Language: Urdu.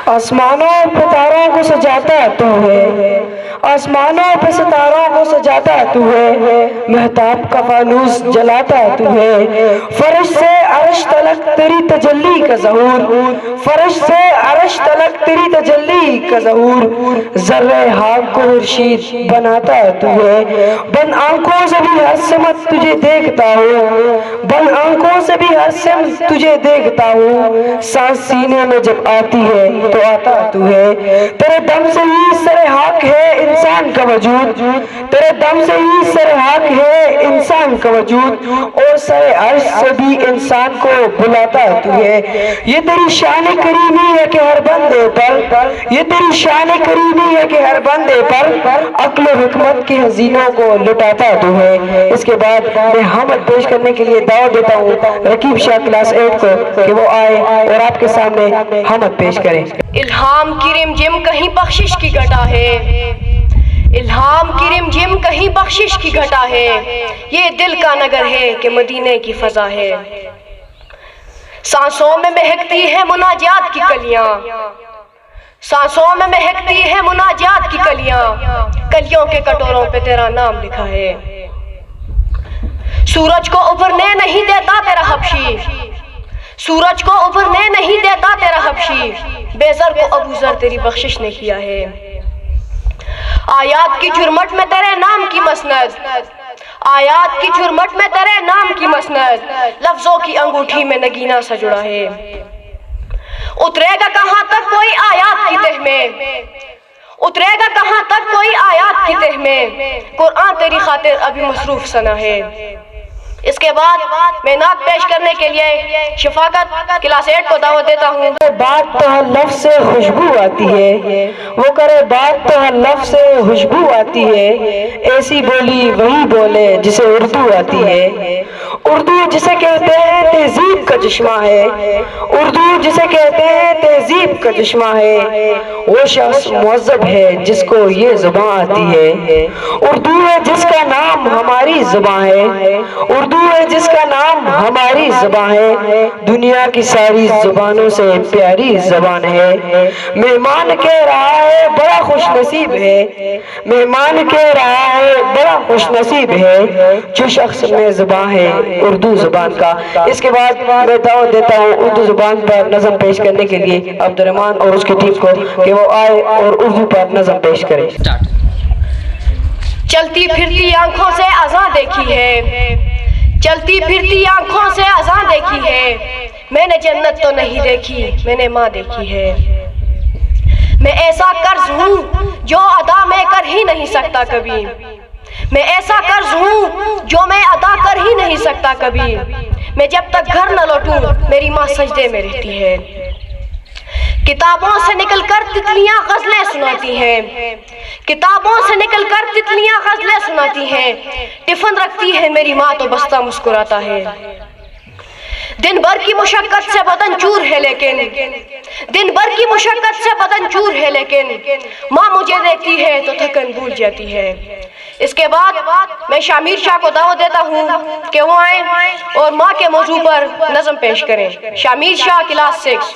آسمانوں پہ تاروں کو سجاتا تو ہے، آسمانوں پہ ستاروں کو سجاتا تو ہے، مہتاب کا فانوس جلاتا تو ہے، فرش سے عرش تلک تیری تجلی کا ظہور، فرش سے عرش تلک تیری تجلی کا ظہور، ذرہ خاک کو خورشید بناتا تو ہے، بند آنکھوں سے بھی ہر سمت تجھے دیکھتا ہوں، بند آنکھوں سے بھی ہر سمت تجھے دیکھتا ہوں، سانس سینے میں جب آتی ہے تو آتا تو ہے، تیرے دم سے ہی سرحق ہے انسان کا وجود، تیرے دم سے ہی سرحق ہے انسان کا وجود، اور سر عرش سے بھی انسان کو بلاتا تو ہے، یہ تیری شان کریمی ہے کہ ہر بندے پر، یہ تیری شان کریمی ہے کہ ہر بندے پر عقل و حکمت کی حزینوں کو لٹاتا تو ہے۔ اس کے بعد میں حمد پیش کرنے کے لیے دعوت دیتا ہوں رقیب شاہ کلاس 8 کو کہ وہ آئے اور آپ کے سامنے حمد پیش کریں۔ الہام کی رم جم کہیں بخشش کی گھٹا ہے، الہام کی رم جم کہیں بخشش کی گھٹا ہے، یہ دل کا نگر ہے کہ مدینے کی فضا ہے، سانسوں میں مہکتی ہے مناجات کی کلیاں، سانسوں میں مہکتی ہے مناجات کی کلیاں، کلیوں کے کٹوروں پہ تیرا نام لکھا ہے، سورج کو ابھرنے نہیں دیتا تیرا حبشی، سورج کو ابھرنے نہیں دیتا تیرا حبشی، بے زر کو ابو ذر تیری بخشش نے کیا ہے، آیات کی جھرمٹ میں تیرے نام کی مسند، آیات کی جھرمٹ میں تیرے نام کی مسند، لفظوں کی انگوٹھی میں نگینہ سا جڑا ہے، اترے گا کہاں تک کوئی آیات کی تہ میں، اترے گا کہاں تک کوئی آیات کی تہ میں، قرآن تیری خاطر ابھی مصروف سنا ہے۔ اس کے بعد میں نعت پیش کرنے کے لیے شفاقت کلاس 8 کو دعوت دیتا ہوں۔ بات تو ہر لفظ سے خوشبو آتی ہے، وہ کرے بات تو ہر لفظ سے خوشبو آتی ہے، ایسی بولی وہی بولے جسے اردو آتی ہے، اردو جسے کہتے ہیں تہذیب کا چشمہ ہے، اردو جسے کہتے ہیں تہذیب کا چشمہ ہے، وہ شخص مہذب ہے جس کو یہ زبان آتی ہے، اردو ہے جس کا نام ہماری زبان ہے، اردو ہے جس کا نام ہماری زبان ہے، دنیا کی ساری زبانوں سے پیاری زبان ہے، مہمان کہہ رہا ہے بڑا خوش نصیب ہے، مہمان کہہ رہا ہے بڑا خوش نصیب ہے، جو شخص میں زبان ہے اردو زبان کا۔ اس کے بعد میں دعوت دیتا ہوں اردو زبان پر نظم پیش کرنے کے لیے عبد الرحمن اور اس کی ٹیم کو کہ وہ آئے اور اردو پر نظم پیش کرے۔ چلتی پھرتی آنکھوں سے اذاں دیکھی ہے، چلتی پھرتی آنکھوں سے اذاں دیکھی ہے، میں نے جنت تو نہیں دیکھی میں نے ماں دیکھی ہے، میں ایسا قرض ہوں جو ادا میں کر ہی نہیں سکتا کبھی، میں ایسا قرض ہوں جو میں ادا کر ہی نہیں سکتا کبھی، میں جب تک گھر نہ لوٹوں میری ماں سجدے میں رہتی ہے، کتابوں سے نکل کر تتلیاں غزلیں سناتی ہیں، کتابوں سے نکل کر تتلیاں غزلیں سناتی ہیں، ٹفن رکھتی ہے میری ماں تو بستہ مسکراتا ہے، دن بھر کی مشقت سے بدن چور ہے لیکن، دن بھر کی مشقت سے بدن چور ہے لیکن، ماں مجھے دیکھتی ہے تو تھکن بھول جاتی ہے۔ اس کے بعد میں شامیر شاہ کو دعوت دیتا ہوں کہ وہ آئیں اور ماں کے موضوع پر نظم پیش کریں۔ شامیر شاہ کلاس 6۔